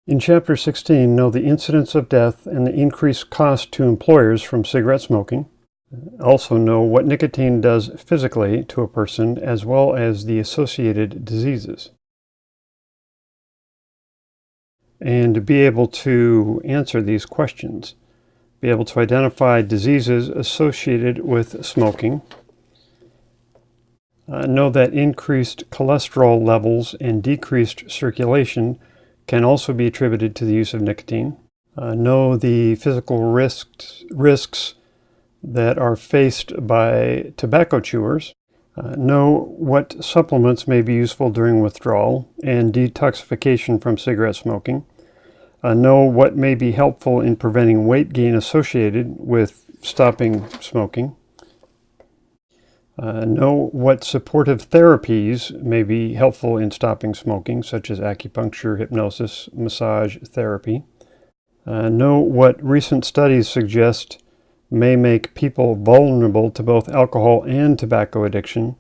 In Chapter 16, know the incidence of death and the increased cost to employers from cigarette smoking. Also know what nicotine does physically to a person, as well as the associated diseases. And be able to answer these questions. Be able to identify diseases associated with smoking. Know that increased cholesterol levels and decreased circulation can also be attributed to the use of nicotine. Know the physical risks that are faced by tobacco chewers. Know what supplements may be useful during withdrawal and detoxification from cigarette smoking. Know what may be helpful in preventing weight gain associated with stopping smoking. Know what supportive therapies may be helpful in stopping smoking, such as acupuncture, hypnosis, massage therapy. Know what recent studies suggest may make people vulnerable to both alcohol and tobacco addiction.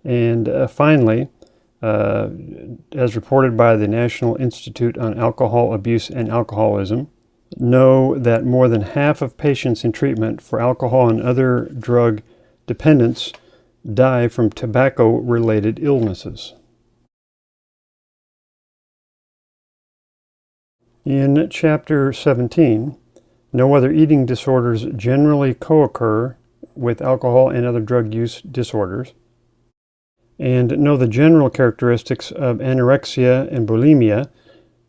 And finally, as reported by the National Institute on Alcohol Abuse and Alcoholism, know that more than half of patients in treatment for alcohol and other drug dependence die from tobacco-related illnesses. In Chapter 17, know whether eating disorders generally co-occur with alcohol and other drug use disorders, and know the general characteristics of anorexia and bulimia,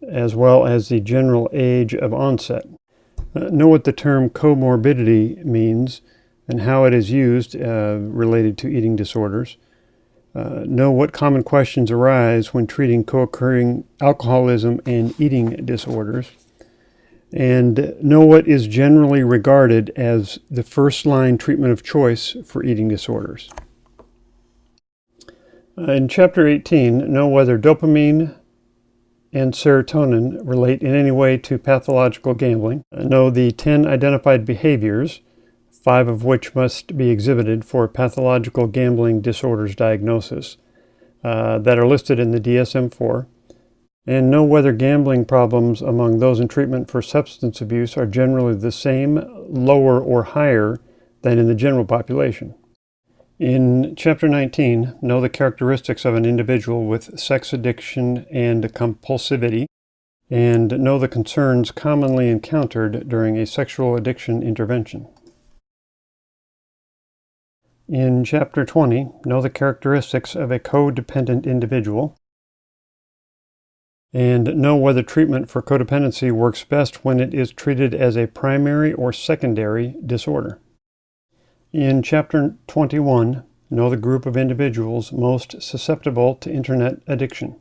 as well as the general age of onset. Know what the term comorbidity means and how it is used related to eating disorders. Know what common questions arise when treating co-occurring alcoholism and eating disorders. And know what is generally regarded as the first-line treatment of choice for eating disorders. In Chapter 18, know whether dopamine and serotonin relate in any way to pathological gambling. Know the 10 identified behaviors, 5 of which must be exhibited for pathological gambling disorders diagnosis, that are listed in the DSM-4, and know whether gambling problems among those in treatment for substance abuse are generally the same, lower, or higher than in the general population. In Chapter 19, know the characteristics of an individual with sex addiction and compulsivity, and know the concerns commonly encountered during a sexual addiction intervention. In Chapter 20, know the characteristics of a codependent individual, and know whether treatment for codependency works best when it is treated as a primary or secondary disorder. In Chapter 21, know the group of individuals most susceptible to internet addiction.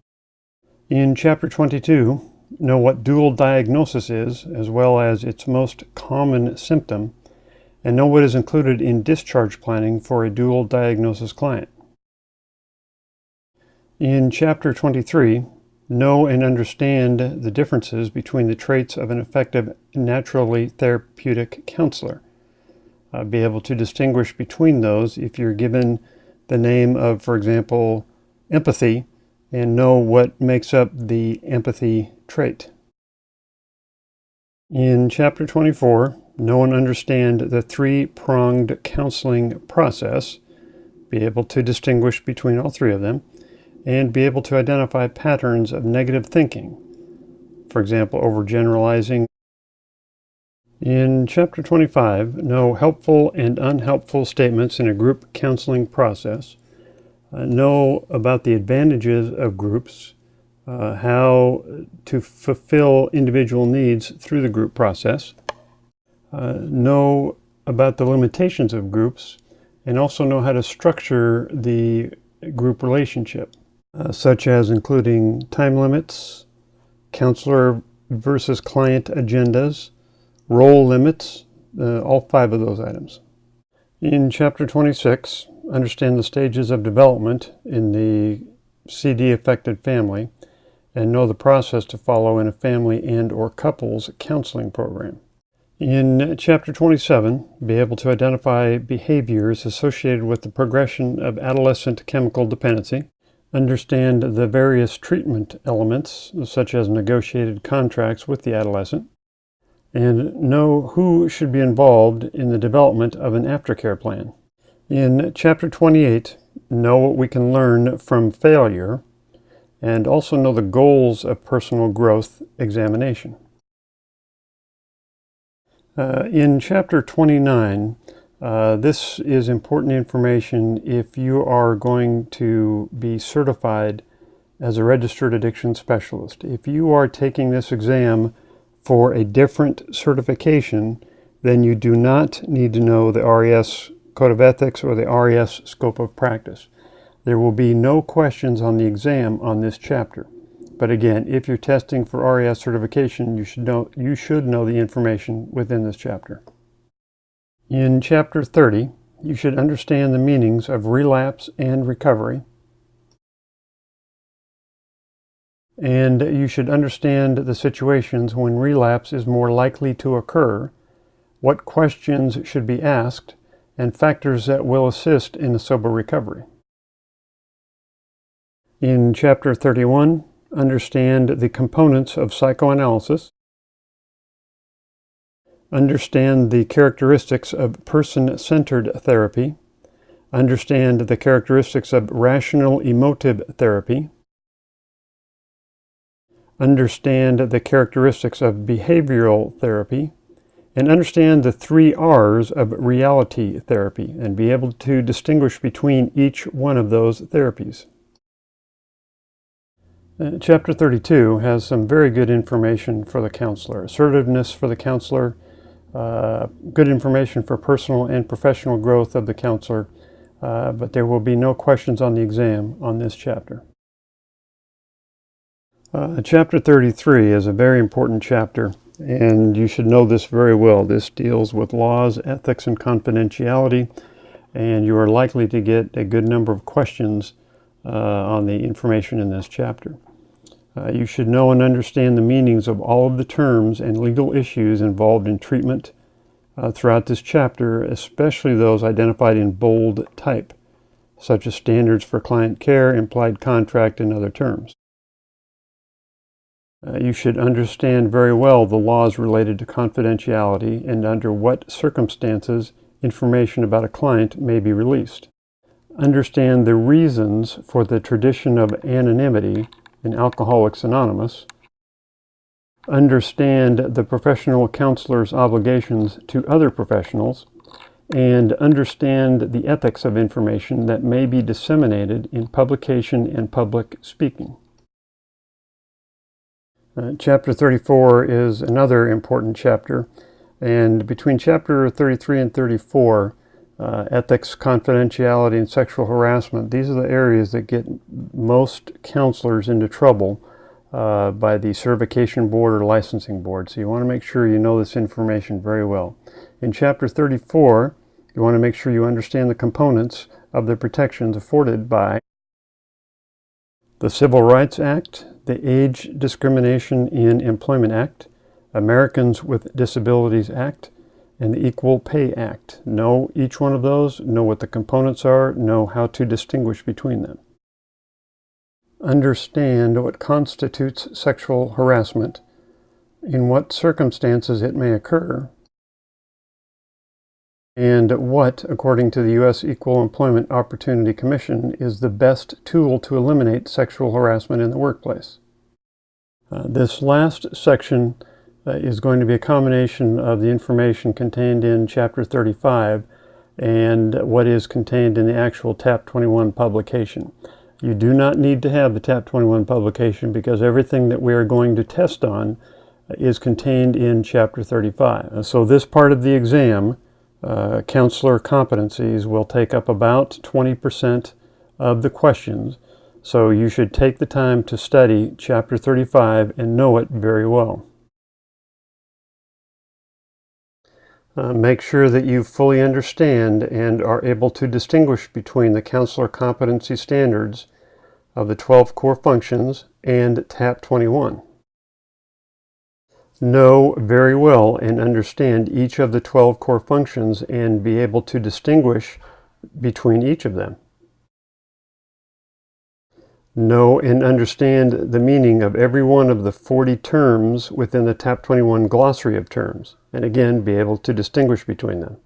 In Chapter 22, know what dual diagnosis is, as well as its most common symptom, and know what is included in discharge planning for a dual diagnosis client. In Chapter 23, know and understand the differences between the traits of an effective naturally therapeutic counselor. Be able to distinguish between those if you're given the name of, for example, empathy, and know what makes up the empathy trait. In Chapter 24, know and understand the 3-pronged counseling process, be able to distinguish between all 3 of them, and be able to identify patterns of negative thinking, for example, overgeneralizing. In Chapter 25, know helpful and unhelpful statements in a group counseling process, know about the advantages of groups, how to fulfill individual needs through the group process, know about the limitations of groups, and also know how to structure the group relationship, such as including time limits, counselor versus client agendas, role limits, all 5 of those items. In Chapter 26, understand the stages of development in the CD-affected family, and know the process to follow in a family and/or couples counseling program. In Chapter 27, be able to identify behaviors associated with the progression of adolescent chemical dependency, Understand the various treatment elements, such as negotiated contracts with the adolescent, and know who should be involved in the development of an aftercare plan. In Chapter 28, know what we can learn from failure, and also know the goals of personal growth examination. In Chapter 29, this is important information if you are going to be certified as a registered addiction specialist. If you are taking this exam for a different certification, then you do not need to know the RES Code of Ethics or the RES Scope of Practice. There will be no questions on the exam on this chapter. But again, if you're testing for RES certification, you should know the information within this chapter. In Chapter 30, you should understand the meanings of relapse and recovery. And you should understand the situations when relapse is more likely to occur, what questions should be asked, and factors that will assist in a sober recovery. In Chapter 31, understand the components of psychoanalysis. Understand the characteristics of person-centered therapy. Understand the characteristics of rational emotive therapy. Understand the characteristics of behavioral therapy. And understand the 3 R's of reality therapy and be able to distinguish between each one of those therapies. Chapter 32 has some very good information for the counselor. Assertiveness for the counselor, good information for personal and professional growth of the counselor, but there will be no questions on the exam on this chapter. Chapter 33 is a very important chapter, and you should know this very well. This deals with laws, ethics, and confidentiality, and you are likely to get a good number of questions on the information in this chapter. You should know and understand the meanings of all of the terms and legal issues involved in treatment throughout this chapter, especially those identified in bold type, such as standards for client care, implied contract, and other terms. You should understand very well the laws related to confidentiality and under what circumstances information about a client may be released. Understand the reasons for the tradition of anonymity in Alcoholics Anonymous. Understand the professional counselor's obligations to other professionals, and understand the ethics of information that may be disseminated in publication and public speaking. Chapter 34 is another important chapter, and between Chapter 33 and 34, ethics, confidentiality, and sexual harassment, these are the areas that get most counselors into trouble by the certification board or licensing board. So you want to make sure you know this information very well. In Chapter 34, you want to make sure you understand the components of the protections afforded by the Civil Rights Act, the Age Discrimination in Employment Act, Americans with Disabilities Act, and the Equal Pay Act. Know each one of those, know what the components are, know how to distinguish between them. Understand what constitutes sexual harassment, in what circumstances it may occur, and what, according to the U.S. Equal Employment Opportunity Commission, is the best tool to eliminate sexual harassment in the workplace. This last section is going to be a combination of the information contained in Chapter 35 and what is contained in the actual TAP 21 publication. You do not need to have the TAP 21 publication because everything that we are going to test on is contained in Chapter 35. So this part of the exam, counselor competencies, will take up about 20% of the questions. So you should take the time to study Chapter 35 and know it very well. Make sure that you fully understand and are able to distinguish between the counselor competency standards of the 12 core functions and TAP 21. Know very well and understand each of the 12 core functions and be able to distinguish between each of them. Know and understand the meaning of every one of the 40 terms within the TAP 21 glossary of terms, and again, be able to distinguish between them.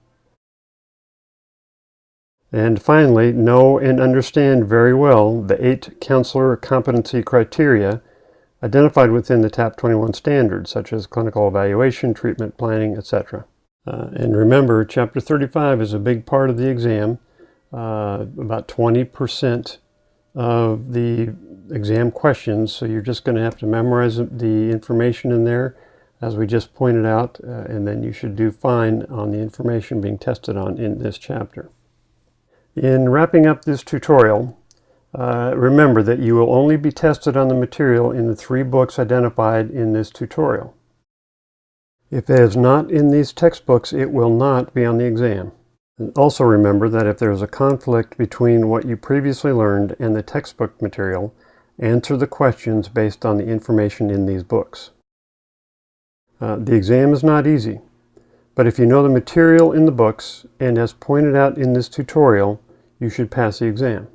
And finally, know and understand very well the 8 counselor competency criteria identified within the TAP 21 standards, such as clinical evaluation, treatment planning, etc. And remember, Chapter 35 is a big part of the exam. About 20% of the exam questions, so you're just going to have to memorize the information in there, as we just pointed out, and then you should do fine on the information being tested on in this chapter. In wrapping up this tutorial, remember that you will only be tested on the material in the 3 books identified in this tutorial. If it is not in these textbooks, it will not be on the exam. And also remember that if there is a conflict between what you previously learned and the textbook material, answer the questions based on the information in these books. The exam is not easy, but if you know the material in the books, and as pointed out in this tutorial, you should pass the exam.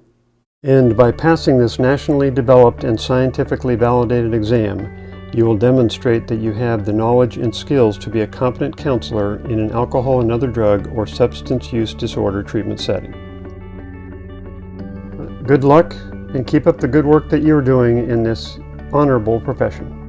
And by passing this nationally developed and scientifically validated exam, you will demonstrate that you have the knowledge and skills to be a competent counselor in an alcohol and other drug or substance use disorder treatment setting. Good luck, and keep up the good work that you're doing in this honorable profession.